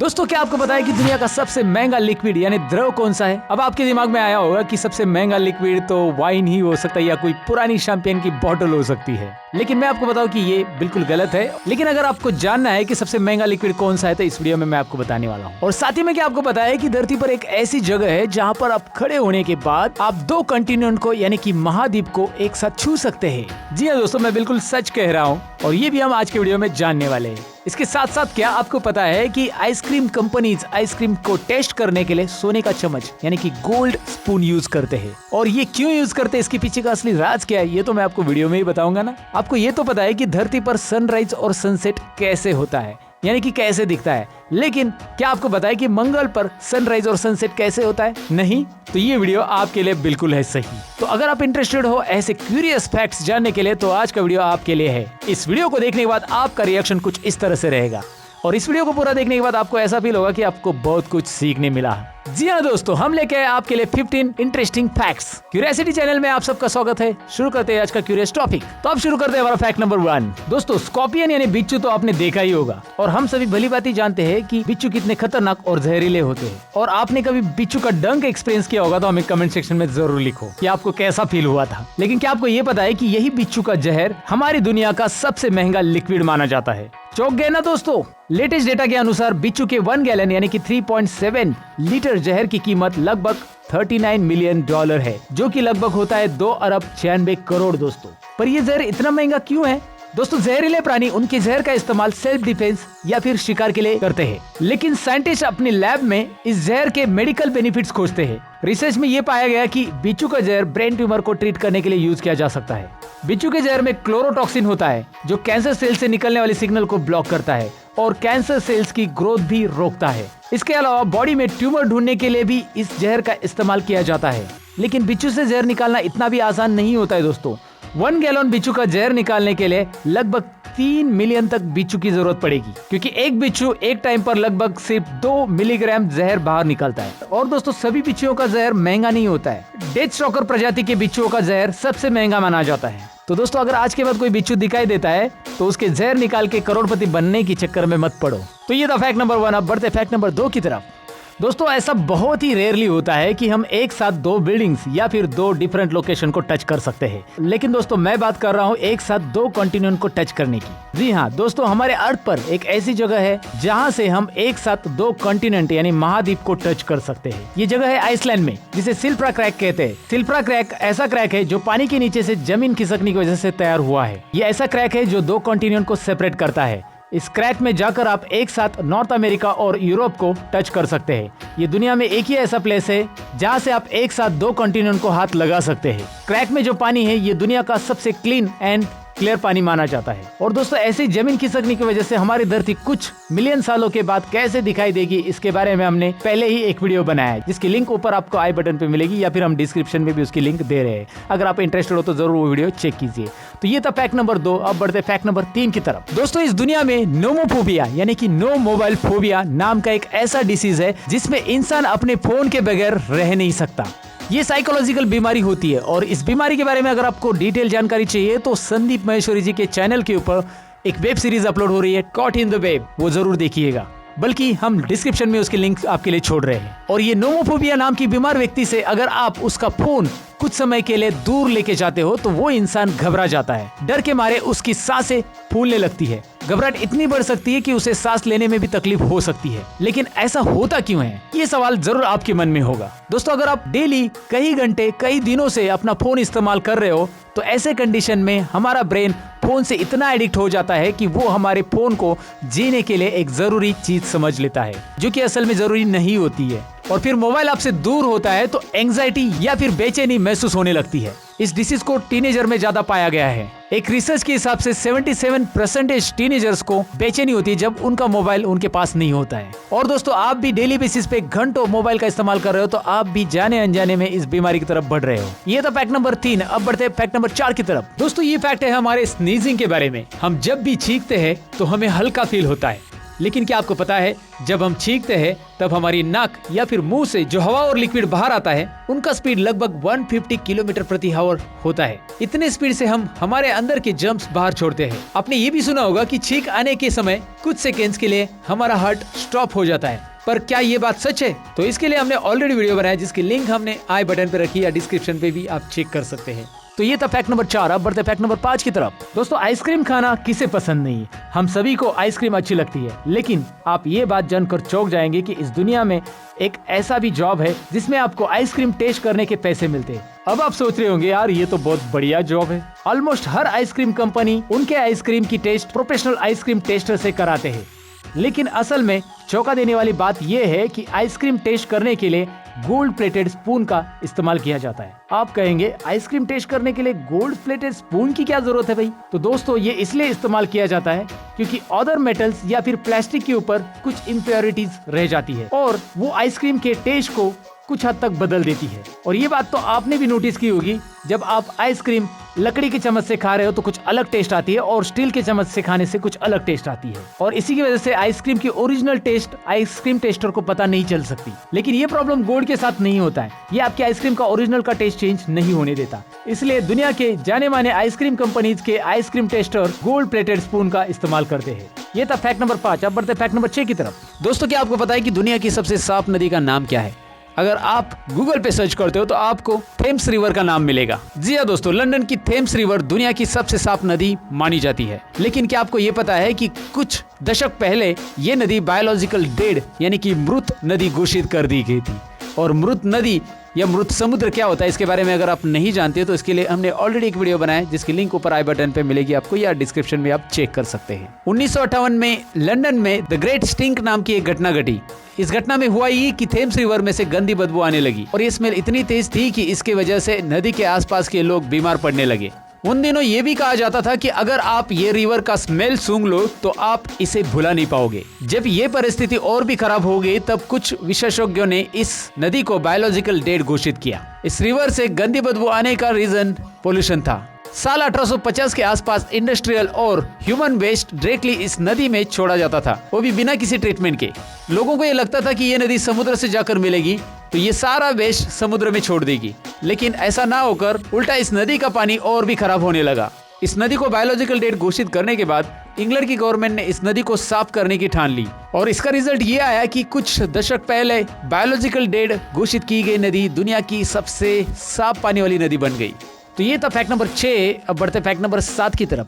दोस्तों क्या आपको पता है कि दुनिया का सबसे महंगा लिक्विड यानी द्रव कौन सा है? अब आपके दिमाग में आया होगा कि सबसे महंगा लिक्विड तो वाइन ही हो सकता है या कोई पुरानी शैंपेन की बोतल हो सकती है, लेकिन मैं आपको बताऊं कि ये बिल्कुल गलत है। लेकिन अगर आपको जानना है कि सबसे महंगा लिक्विड कौन सा है तो इस वीडियो में मैं आपको बताने वाला हूँ। और साथ ही में क्या आपको पता है कि धरती पर एक ऐसी जगह है जहाँ पर आप खड़े होने के बाद आप दो कॉन्टिनेंट को यानी कि महाद्वीप को एक साथ छू सकते हैं। जी हाँ दोस्तों, मैं बिल्कुल सच कह रहा हूँ और ये भी हम आज के वीडियो में जानने वाले हैं। इसके साथ साथ क्या आपको पता है कि आइसक्रीम कंपनीज आइसक्रीम को टेस्ट करने के लिए सोने का चम्मच यानी कि गोल्ड स्पून यूज करते हैं, और ये क्यों यूज करते हैं, इसके पीछे का असली राज क्या है, ये तो मैं आपको वीडियो में ही बताऊंगा ना। आपको ये तो पता है कि धरती पर सनराइज और सनसेट कैसे होता है यानी कि कैसे दिखता है, लेकिन क्या आपको पता है कि मंगल पर सनराइज और सनसेट कैसे होता है? नहीं? तो ये वीडियो आपके लिए बिल्कुल है सही। तो अगर आप इंटरेस्टेड हो ऐसे क्यूरियस फैक्ट्स जानने के लिए तो आज का वीडियो आपके लिए है। इस वीडियो को देखने के बाद आपका रिएक्शन कुछ इस तरह से रहेगा और इस वीडियो को पूरा देखने के बाद आपको ऐसा फील होगा कि आपको बहुत कुछ सीखने मिला। जी हाँ दोस्तों, हम लेके आए आपके लिए 15 इंटरेस्टिंग फैक्ट्स। क्यूरियोसिटी चैनल में आप सबका स्वागत है। शुरू करते हैं आज का क्यूरियस टॉपिक। तो अब शुरू करते हैं हमारा फैक्ट नंबर 1। दोस्तों स्कॉर्पियन यानी बिच्छू तो आपने देखा ही होगा और हम सभी भली भांति जानते हैं कि बिच्छू कितने खतरनाक और जहरीले होते हैं। और आपने कभी बिच्छू का डंक एक्सपीरियंस किया होगा तो हमें कमेंट सेक्शन में जरूर लिखो कि आपको कैसा फील हुआ था। लेकिन क्या आपको ये पता है कि यही बिच्छू का जहर हमारी दुनिया का सबसे महंगा लिक्विड माना जाता है? चौंक गए ना दोस्तों? लेटेस्ट डेटा के अनुसार बिच्छू के 1 गैलन यानी कि 3.7 लीटर जहर की कीमत लगभग $39 मिलियन है, जो कि लगभग होता है 2 अरब 96 करोड़ दोस्तों। पर ये जहर इतना महंगा क्यों है? दोस्तों जहरीले प्राणी उनके जहर का इस्तेमाल सेल्फ डिफेंस या फिर शिकार के लिए करते हैं, लेकिन साइंटिस्ट अपने लैब में इस जहर के मेडिकल बेनिफिट्स खोजते हैं। रिसर्च में ये पाया गया कि बिच्छू का जहर ब्रेन ट्यूमर को ट्रीट करने के लिए यूज किया जा सकता है। बिच्छू के जहर में क्लोरोटॉक्सिन होता है जो कैंसर सेल से निकलने वाले सिग्नल को ब्लॉक करता है और कैंसर सेल्स की ग्रोथ भी रोकता है। इसके अलावा बॉडी में ट्यूमर ढूंढने के लिए भी इस जहर का इस्तेमाल किया जाता है। लेकिन बिच्छू से जहर निकालना इतना भी आसान नहीं होता है दोस्तों। 1 गैलन बिच्छू का जहर निकालने के लिए लगभग 3 मिलियन तक बिच्छू की जरूरत पड़ेगी, क्योंकि एक बिच्छू एक टाइम पर लगभग सिर्फ 2 मिलीग्राम जहर बाहर निकालता है। और दोस्तों सभी बिच्छुओं का जहर महंगा नहीं होता है। डेथ स्टॉकर प्रजाति के बिच्छुओं का जहर सबसे महंगा माना जाता है। तो दोस्तों अगर आज के बाद कोई बिच्छू दिखाई देता है तो उसके जहर निकाल के करोड़पति बनने की चक्कर में मत पड़ो। तो ये था फैक्ट नंबर 1। अब बढ़ते फैक्ट नंबर 2 की तरफ। दोस्तों ऐसा बहुत ही रेयरली होता है कि हम एक साथ 2 बिल्डिंग्स या फिर 2 डिफरेंट लोकेशन को टच कर सकते हैं, लेकिन दोस्तों मैं बात कर रहा हूँ एक साथ 2 कॉन्टिनेंट को टच करने की। जी हाँ दोस्तों, हमारे अर्थ पर एक ऐसी जगह है जहाँ से हम एक साथ 2 कॉन्टिनेंट यानी महाद्वीप को टच कर सकते हैं। ये जगह है आइसलैंड में, जिसे सिल्प्रा क्रैक कहते हैं। सिल्प्रा क्रैक ऐसा क्रैक है जो पानी के नीचे से जमीन खिसकने की वजह से तैयार हुआ है। ये ऐसा क्रैक है जो 2 कॉन्टिनेंट को सेपरेट करता है। इस क्रैक में जाकर आप एक साथ नॉर्थ अमेरिका और यूरोप को टच कर सकते हैं। ये दुनिया में एक ही ऐसा प्लेस है जहाँ से आप एक साथ 2 कॉन्टिनेंट को हाथ लगा सकते हैं। क्रैक में जो पानी है ये दुनिया का सबसे क्लीन एंड क्लियर पानी माना जाता है। और दोस्तों ऐसी जमीन खिसकने की वजह से हमारी धरती कुछ मिलियन सालों के बाद कैसे दिखाई देगी, इसके बारे में हमने पहले ही एक वीडियो बनाया है, जिसकी लिंक ऊपर आपको आई बटन पे मिलेगी या फिर हम डिस्क्रिप्शन में भी उसकी लिंक दे रहे हैं। अगर आप इंटरेस्टेड हो तो जरूर वो वीडियो चेक कीजिए। तो ये था फैक्ट नंबर 2। अब बढ़ते फैक्ट नंबर 3 की तरफ। दोस्तों इस दुनिया में नोमोफोबिया यानी कि नो मोबाइल फोबिया नाम का एक ऐसा डिसीज है जिसमें इंसान अपने फोन के बगैर रह नहीं सकता। ये साइकोलॉजिकल बीमारी होती है और इस बीमारी के बारे में अगर आपको डिटेल जानकारी चाहिए तो संदीप महेश्वरी जी के चैनल के ऊपर एक वेब सीरीज अपलोड हो रही है, कॉट इन द वेब, वो जरूर देखिएगा। बल्कि हम डिस्क्रिप्शन में उसकी लिंक आपके लिए छोड़ रहे हैं। और ये नोमोफोबिया नाम की बीमार व्यक्ति से अगर आप उसका फोन कुछ समय के लिए दूर लेके जाते हो तो वो इंसान घबरा जाता है। डर के मारे उसकी सांसें फूलने लगती है। घबराहट इतनी बढ़ सकती है कि उसे सांस लेने में भी तकलीफ हो सकती है। लेकिन ऐसा होता क्यों है, ये सवाल जरूर आपके मन में होगा। दोस्तों अगर आप डेली कई घंटे कई दिनों से अपना फोन इस्तेमाल कर रहे हो तो ऐसे कंडीशन में हमारा ब्रेन फोन से इतना एडिक्ट हो जाता है कि वो हमारे फोन को जीने के लिए एक जरूरी चीज समझ लेता है, जो कि असल में जरूरी नहीं होती है। और फिर मोबाइल आपसे दूर होता है तो एंजाइटी या फिर बेचैनी महसूस होने लगती है। इस डिसीज को टीनेजर में ज्यादा पाया गया है। एक रिसर्च के हिसाब से 77% टीनेजर्स को बेचैनी होती है जब उनका मोबाइल उनके पास नहीं होता है। और दोस्तों आप भी डेली बेसिस पे घंटों मोबाइल का इस्तेमाल कर रहे हो तो आप भी जाने अनजाने में इस बीमारी की तरफ बढ़ रहे हो। ये था फैक्ट नंबर 3। अब बढ़ते हैं फैक्ट नंबर 4 की तरफ। दोस्तों ये फैक्ट है हमारे स्नीजिंग के बारे में। हम जब भी छींकते हैं तो हमें हल्का फील होता है, लेकिन क्या आपको पता है जब हम छींकते हैं तब हमारी नाक या फिर मुंह से जो हवा और लिक्विड बाहर आता है उनका स्पीड लगभग 150 किलोमीटर प्रति आवर होता है। इतने स्पीड से हम हमारे अंदर के जर्म्स बाहर छोड़ते हैं। आपने ये भी सुना होगा कि छींक आने के समय कुछ सेकेंड्स के लिए हमारा हार्ट स्टॉप हो जाता है, पर क्या ये बात सच है? तो इसके लिए हमने ऑलरेडी वीडियो बनाया जिसकी लिंक हमने आई बटन पे रखी या डिस्क्रिप्शन पे भी आप चेक कर सकते हैं। तो ये था फैक्ट नंबर 4। अब बढ़ते फैक्ट नंबर 5 की तरफ। दोस्तों, आइसक्रीम खाना किसे पसंद नहीं है? हम सभी को आइसक्रीम अच्छी लगती है, लेकिन आप ये बात जानकर चौंक जाएंगे कि इस दुनिया में एक ऐसा भी जॉब है जिसमें आपको आइसक्रीम टेस्ट करने के पैसे मिलते हैं। अब आप सोच रहे होंगे यार ये तो बहुत बढ़िया जॉब है। ऑलमोस्ट हर आइसक्रीम कंपनी उनके आइसक्रीम की टेस्ट प्रोफेशनल आइसक्रीम टेस्टर से कराते हैं, लेकिन असल में चौंका देने वाली बात यह है कि आइसक्रीम टेस्ट करने के लिए गोल्ड प्लेटेड स्पून का इस्तेमाल किया जाता है। आप कहेंगे आइसक्रीम टेस्ट करने के लिए गोल्ड प्लेटेड स्पून की क्या जरूरत है भाई? तो दोस्तों, ये इसलिए इस्तेमाल किया जाता है क्योंकि अदर मेटल्स या फिर प्लास्टिक के ऊपर कुछ इम्प्योरिटीज रह जाती है और वो आइसक्रीम के टेस्ट को कुछ हद तक बदल देती है। और ये बात तो आपने भी नोटिस की होगी, जब आप आइसक्रीम लकड़ी के चम्मच से खा रहे हो तो कुछ अलग टेस्ट आती है और स्टील के चम्मच से खाने से कुछ अलग टेस्ट आती है, और इसी की वजह से आइसक्रीम की ओरिजिनल टेस्ट आइसक्रीम टेस्टर को पता नहीं चल सकती। लेकिन ये प्रॉब्लम गोल्ड के साथ नहीं होता है, ये आपके आइसक्रीम का ओरिजिनल का टेस्ट चेंज नहीं होने देता। इसलिए दुनिया के जाने माने आइसक्रीम कंपनीज के ice cream tester gold plated spoon का इस्तेमाल करते हैं। ये था फैक्ट नंबर 5। अब बढ़ते फैक्ट नंबर 6 की तरफ। दोस्तों, क्या आपको पता है कि दुनिया की सबसे साफ नदी का नाम क्या है? अगर आप गूगल पे सर्च करते हो तो आपको थेम्स रिवर का नाम मिलेगा। जी हाँ दोस्तों, लंदन की थेम्स रिवर दुनिया की सबसे साफ नदी मानी जाती है। लेकिन क्या आपको ये पता है कि कुछ दशक पहले ये नदी बायोलॉजिकल डेड यानी कि मृत नदी घोषित कर दी गई थी। और मृत नदी या मृत समुद्र क्या होता है इसके बारे में अगर आप नहीं जानते तो इसके लिए हमने ऑलरेडी एक वीडियो बनाया जिसकी लिंक ऊपर आई बटन पे मिलेगी आपको, या डिस्क्रिप्शन में आप चेक कर सकते हैं। 1958 में लंदन में द ग्रेट स्टिंक नाम की एक घटना घटी। इस घटना में हुआ ये कि थेम्स रिवर में से गंदी बदबू आने लगी और ये स्मेल इतनी तेज थी कि इसके वजह से नदी के आसपास के लोग बीमार पड़ने लगे। उन दिनों ये भी कहा जाता था कि अगर आप ये रिवर का स्मेल सूंघ लो तो आप इसे भुला नहीं पाओगे। जब ये परिस्थिति और भी खराब हो गई तब कुछ विशेषज्ञों ने इस नदी को बायोलॉजिकल डेड घोषित किया। इस रिवर से गंदी बदबू आने का रीजन पोल्यूशन था। साल 1850 के आसपास इंडस्ट्रियल और ह्यूमन वेस्ट डायरेक्टली इस नदी में छोड़ा जाता था, वो भी बिना किसी ट्रीटमेंट के। लोगों को ये लगता था कि ये नदी समुद्र से जाकर मिलेगी तो ये सारा वेस्ट समुद्र में छोड़ देगी, लेकिन ऐसा ना होकर उल्टा इस नदी का पानी और भी खराब होने लगा। इस नदी को बायोलॉजिकल डेड घोषित करने के बाद इंग्लैंड की गवर्नमेंट ने इस नदी को साफ करने की ठान ली और इसका रिजल्ट ये आया कि कुछ दशक पहले बायोलॉजिकल डेड घोषित की गई नदी दुनिया की सबसे साफ पानी वाली नदी बन गई। तो ये था फैक्ट नंबर 6। अब बढ़ते फैक्ट नंबर 7 की तरफ।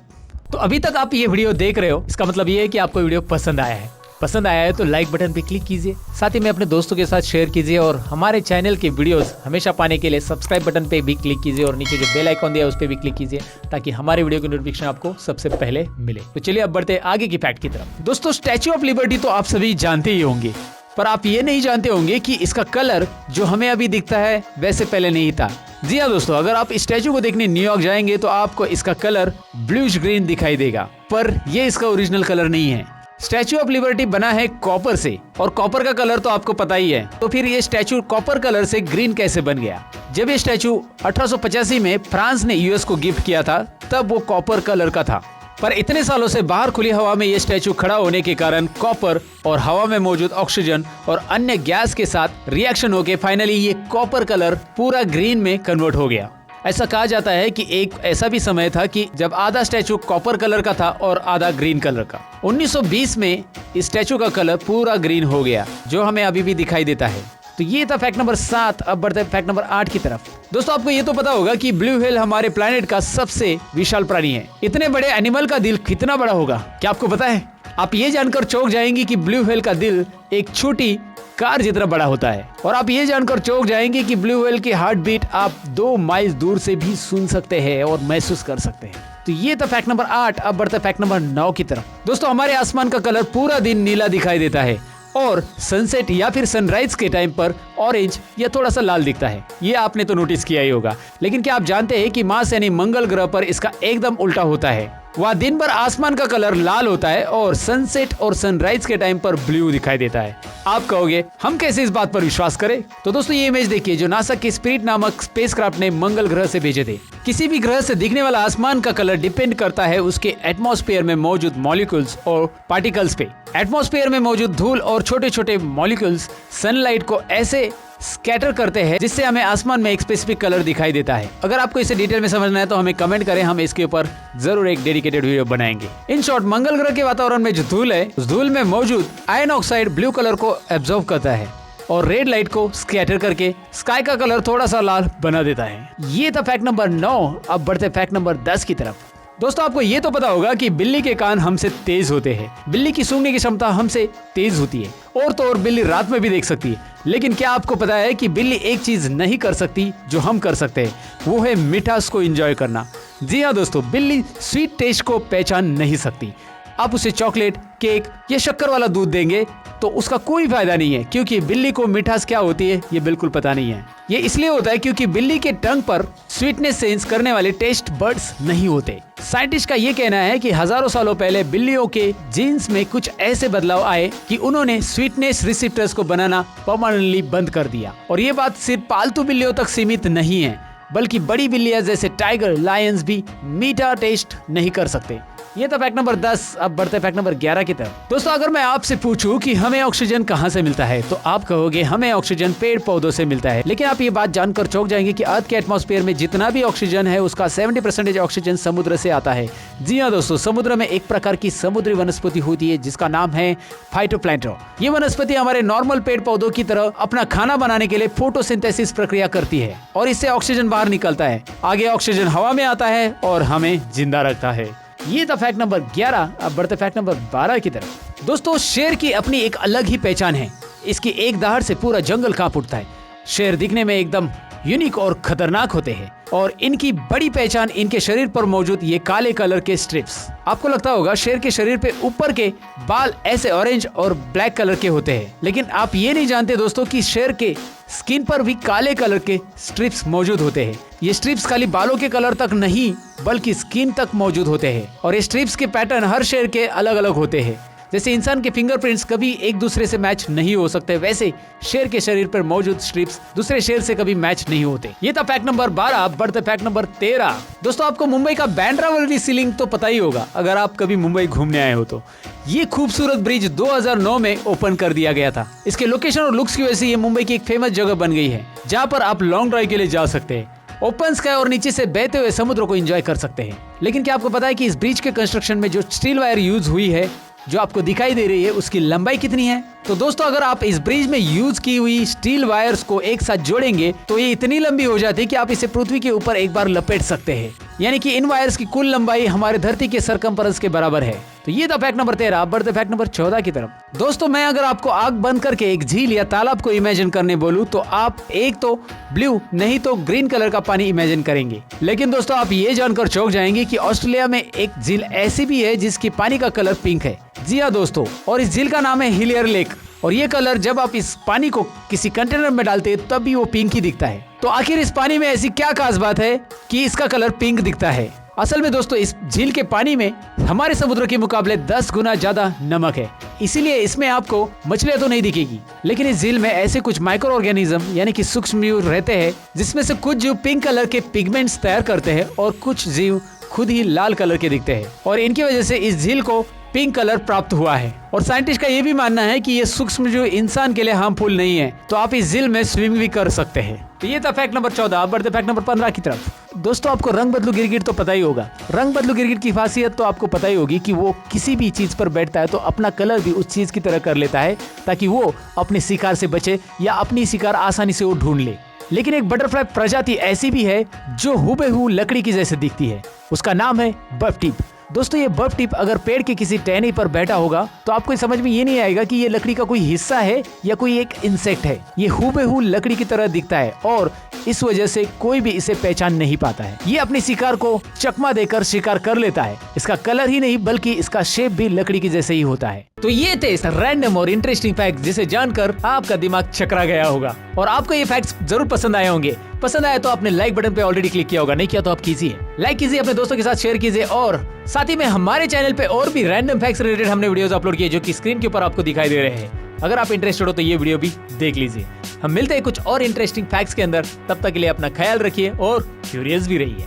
तो अभी तक आप ये वीडियो देख रहे हो, इसका मतलब ये है कि आपको वीडियो पसंद आया है। पसंद आया है तो लाइक बटन पे क्लिक कीजिए, साथ ही में अपने दोस्तों के साथ शेयर कीजिए और हमारे चैनल के वीडियोस हमेशा पाने के लिए सब्सक्राइब बटन पे भी क्लिक कीजिए और नीचे जो बेल आइकॉन दिया है उस पे भी क्लिक कीजिए ताकि हमारे वीडियो की नोटिफिकेशन आपको सबसे पहले मिले। तो चलिए अब बढ़ते आगे की फैक्ट की तरफ। दोस्तों, स्टैच्यू ऑफ लिबर्टी तो आप सभी जानते ही होंगे, पर आप ये नहीं जानते होंगे कि इसका कलर जो हमें अभी दिखता है वैसे पहले नहीं था। जी हाँ दोस्तों, अगर आप स्टैचू को देखने न्यूयॉर्क जाएंगे तो आपको इसका कलर ब्लूइश ग्रीन दिखाई देगा, पर ये इसका ओरिजिनल कलर नहीं है। स्टैचू ऑफ लिबर्टी बना है कॉपर से और कॉपर का कलर तो आपको पता ही है, तो फिर ये स्टैचू कॉपर कलर से ग्रीन कैसे बन गया? जब ये स्टैचू 1885 में फ्रांस ने यूएस को गिफ्ट किया था तब वो कॉपर कलर का था, पर इतने सालों से बाहर खुली हवा में ये स्टैचू खड़ा होने के कारण कॉपर और हवा में मौजूद ऑक्सीजन और अन्य गैस के साथ रिएक्शन होकर फाइनली ये कॉपर कलर पूरा ग्रीन में कन्वर्ट हो गया। ऐसा कहा जाता है कि एक ऐसा भी समय था कि जब आधा स्टैचू कॉपर कलर का था और आधा ग्रीन कलर का। 1920 में इस स्टैचू का कलर पूरा ग्रीन हो गया, जो हमें अभी भी दिखाई देता है। तो ये था फैक्ट नंबर 7। अब बढ़ते हैं फैक्ट नंबर 8 की तरफ। दोस्तों, आपको ये तो पता होगा कि ब्लू व्हेल हमारे प्लेनेट का सबसे विशाल प्राणी है। इतने बड़े एनिमल का दिल कितना बड़ा होगा, क्या आपको पता है? आप ये जानकर चौंक जाएंगे कि ब्लू व्हेल का दिल एक छोटी कार जितना बड़ा होता है, और आप ये जानकर चौंक जाएंगे कि ब्लू व्हेल की हार्ट बीट आप 2 माइल दूर से भी सुन सकते हैं और महसूस कर सकते हैं। तो ये था फैक्ट नंबर 8। अब बढ़ते फैक्ट नंबर 9 की तरफ। दोस्तों, हमारे आसमान का कलर पूरा दिन नीला दिखाई देता है और सनसेट या फिर सनराइज के टाइम पर ऑरेंज या थोड़ा सा लाल दिखता है। ये आपने तो नोटिस किया ही होगा, लेकिन क्या आप जानते हैं कि मार्स यानी मंगल ग्रह पर इसका एकदम उल्टा होता है। वहाँ दिन भर आसमान का कलर लाल होता है और सनसेट और सनराइज के टाइम पर ब्लू दिखाई देता है। आप कहोगे हम कैसे इस बात पर विश्वास करें? तो दोस्तों ये इमेज देखिए जो नासा के स्पिरिट नामक स्पेसक्राफ्ट ने मंगल ग्रह से भेजे थे। किसी भी ग्रह से दिखने वाला आसमान का कलर डिपेंड करता है उसके एटमॉस्फेयर में मौजूद मॉलिक्यूल्स और पार्टिकल्स पे। एटमॉस्फेयर में मौजूद धूल और छोटे छोटे मॉलिक्यूल्स सनलाइट को ऐसे स्कैटर करते हैं जिससे हमें आसमान में एक स्पेसिफिक कलर दिखाई देता है। अगर आपको इसे डिटेल में समझना है तो हमें कमेंट करें, हम इसके ऊपर जरूर एक डेडिकेटेड वीडियो बनाएंगे। इन शॉर्ट, मंगल ग्रह के वातावरण में जो धूल है उस धूल में मौजूद आयन ऑक्साइड ब्लू कलर को एब्जॉर्ब करता है और रेड लाइट को स्कैटर करके स्काई का कलर थोड़ा सा लाल बना देता है। ये था फैक्ट नंबर 9। अब बढ़ते फैक्ट नंबर 10 की तरफ। दोस्तों आपको ये तो पता होगा कि बिल्ली के कान हमसे तेज होते हैं। बिल्ली की सूंघने की क्षमता हमसे तेज होती है और तो और बिल्ली रात में भी देख सकती है। लेकिन क्या आपको पता है कि बिल्ली एक चीज नहीं कर सकती जो हम कर सकते हैं, वो है मिठास को एंजॉय करना। जी हाँ दोस्तों, बिल्ली स्वीट टेस्ट को पहचान नहीं सकती। आप उसे चॉकलेट, केक या शक्कर वाला दूध देंगे तो उसका कोई फायदा नहीं है, क्योंकि बिल्ली को मिठास क्या होती है ये बिल्कुल पता नहीं है। ये इसलिए होता है क्योंकि बिल्ली के टंग पर स्वीटनेस सेंस करने वाले टेस्ट बड्स नहीं होते। साइंटिस्ट का ये कहना है कि हजारों सालों पहले बिल्लियों के जीन्स में कुछ ऐसे बदलाव आए कि उन्होंने स्वीटनेस रिसेप्टर्स को बनाना परमानेंटली बंद कर दिया। और ये बात सिर्फ पालतू बिल्लियों तक सीमित नहीं है, बल्कि बड़ी बिल्लियां जैसे टाइगर, लायंस भी मीठा टेस्ट नहीं कर सकते। ये था फैक्ट नंबर 10। अब बढ़ते फैक्ट नंबर 11 की तरफ। दोस्तों अगर मैं आपसे पूछूं कि हमें ऑक्सीजन कहां से मिलता है तो आप कहोगे हमें ऑक्सीजन पेड़ पौधों से मिलता है। लेकिन आप ये बात जानकर चौंक जाएंगे कि अर्थ के एटमॉस्फेयर में जितना भी ऑक्सीजन है उसका 70% ऑक्सीजन समुद्र से आता है। जी हाँ दोस्तों, समुद्र में एक प्रकार की समुद्री वनस्पति होती है जिसका नाम है फाइटोप्लैंक्टन। ये वनस्पति हमारे नॉर्मल पेड़ पौधों की तरह अपना खाना बनाने के लिए फोटोसिंथेसिस प्रक्रिया करती है और इससे ऑक्सीजन बाहर निकलता है। आगे ऑक्सीजन हवा में आता है और हमें जिंदा रखता है। ये था फैक्ट नंबर 11। अब बढ़ते फैक्ट नंबर 12 की तरफ। दोस्तों शेर की अपनी एक अलग ही पहचान है। इसकी एक दहाड़ से पूरा जंगल कांप उठता है। शेर दिखने में एकदम यूनिक और खतरनाक होते हैं और इनकी बड़ी पहचान इनके शरीर पर मौजूद ये काले कलर के स्ट्रिप्स। आपको लगता होगा शेर के शरीर पे ऊपर के बाल ऐसे ऑरेंज और ब्लैक कलर के होते हैं, लेकिन आप ये नहीं जानते दोस्तों कि शेर के स्किन पर भी काले कलर के स्ट्रिप्स मौजूद होते हैं। ये स्ट्रिप्स खाली बालों के कलर तक नहीं बल्कि स्किन तक मौजूद होते हैं और ये स्ट्रिप्स के पैटर्न हर शेर के अलग अलग होते हैं। जैसे इंसान के फिंगरप्रिंट्स कभी एक दूसरे से मैच नहीं हो सकते, वैसे शेर के शरीर पर मौजूद स्ट्रिप्स दूसरे शेर से कभी मैच नहीं होते। ये था फैक्ट नंबर 12। बढ़ते फैक्ट नंबर 13। दोस्तों आपको मुंबई का बांद्रा वर्ली सीलिंग तो पता ही होगा अगर आप कभी मुंबई घूमने आए हो तो। ये खूबसूरत ब्रिज 2009 में ओपन कर दिया गया था। इसके लोकेशन और लुक्स की वजह से ये मुंबई की एक फेमस जगह बन गई है जहाँ पर आप लॉन्ग ड्राइव के लिए जा सकते हैं, ओपन स्काई और नीचे से बहते हुए समुद्र को एंजॉय कर सकते हैं। लेकिन क्या आपको पता है कि इस ब्रिज के कंस्ट्रक्शन में जो स्टील वायर यूज हुई है जो आपको दिखाई दे रही है उसकी लंबाई कितनी है? तो दोस्तों अगर आप इस ब्रिज में यूज की हुई स्टील वायर्स को एक साथ जोड़ेंगे तो ये इतनी लंबी हो जाती है कि आप इसे पृथ्वी के ऊपर एक बार लपेट सकते हैं। यानी कि इन वायर्स की कुल लंबाई हमारे धरती के सरकमफेरेंस के बराबर है। तो ये था फैक्ट नंबर 13। बढ़ते फैक्ट नंबर 14 की तरफ। दोस्तों मैं अगर आपको आग बंद करके एक झील या तालाब को इमेजिन करने बोलूं तो आप एक तो ब्लू नहीं तो ग्रीन कलर का पानी इमेजिन करेंगे। लेकिन दोस्तों आप ये जानकर चौंक जाएंगे कि ऑस्ट्रेलिया में एक झील ऐसी भी है जिसकी पानी का कलर पिंक है। जी हाँ दोस्तों, और इस झील का नाम है हिलियर लेक और ये कलर जब आप इस पानी को किसी कंटेनर में डालते हैं तब भी वो पिंक ही दिखता है। तो आखिर इस पानी में ऐसी क्या खास बात है कि इसका कलर पिंक दिखता है? असल में दोस्तों इस झील के पानी में हमारे समुद्र के मुकाबले 10 गुना ज्यादा नमक है, इसीलिए इसमें आपको मछलियां तो नहीं दिखेगी। लेकिन इस झील में ऐसे कुछ माइक्रो ऑर्गेनिज्म यानी कि सूक्ष्म जीव रहते हैं जिसमें से कुछ जीव पिंक कलर के पिगमेंट्स तैयार करते हैं और कुछ जीव खुद ही लाल कलर के दिखते हैं और इनकी वजह से इस झील को पिंक कलर प्राप्त हुआ है। और साइंटिस्ट का ये भी मानना है कि ये सूक्ष्म जीव इंसान के लिए हार्मफुल नहीं है, तो आप इस झील में स्विम भी कर सकते हैं। तो ये था फैक्ट नंबर 14। बढ़ते फैक्ट नंबर 15 की तरफ। दोस्तों आपको रंग बदलू गिरगिट तो पता ही होगा। रंग बदलू गिरगिट की खासियत तो आपको पता ही होगी कि वो किसी भी चीज पर बैठता है तो अपना कलर भी उस चीज की तरह कर लेता है ताकि वो अपने शिकार से बचे या अपनी शिकार आसानी से वो ढूंढ ले। लेकिन एक बटरफ्लाई प्रजाति ऐसी भी है जो हुबहू लकड़ी की जैसे दिखती है, उसका नाम है बफ टिप। दोस्तों ये बफ टिप अगर पेड़ के किसी टहनी पर बैठा होगा तो आपको समझ में ये नहीं आएगा कि ये लकड़ी का कोई हिस्सा है या कोई एक इंसेक्ट है। ये हुबहू लकड़ी की तरह दिखता है और इस वजह से कोई भी इसे पहचान नहीं पाता है। ये अपनी शिकार को चकमा देकर शिकार कर लेता है। इसका कलर ही नहीं बल्कि इसका शेप भी लकड़ी की जैसे ही होता है। तो ये थे रैंडम और इंटरेस्टिंग फैक्ट जिसे जानकर आपका दिमाग चकरा गया होगा और आपको ये फैक्ट्स जरूर पसंद आए होंगे। पसंद आया तो आपने लाइक बटन पे ऑलरेडी क्लिक किया होगा, नहीं किया तो आप कीजिए, लाइक कीजिए, अपने दोस्तों के साथ शेयर कीजिए और साथ ही में हमारे चैनल पे और भी रैंडम फैक्ट्स रिलेटेड हमने वीडियोस अपलोड किए जो कि स्क्रीन के ऊपर आपको दिखाई दे रहे हैं। अगर आप इंटरेस्टेड हो तो ये वीडियो भी देख लीजिए। हम मिलते हैं कुछ और इंटरेस्टिंग फैक्ट्स के अंदर, तब तक के लिए अपना ख्याल रखिए और क्यूरियस भी रहिए।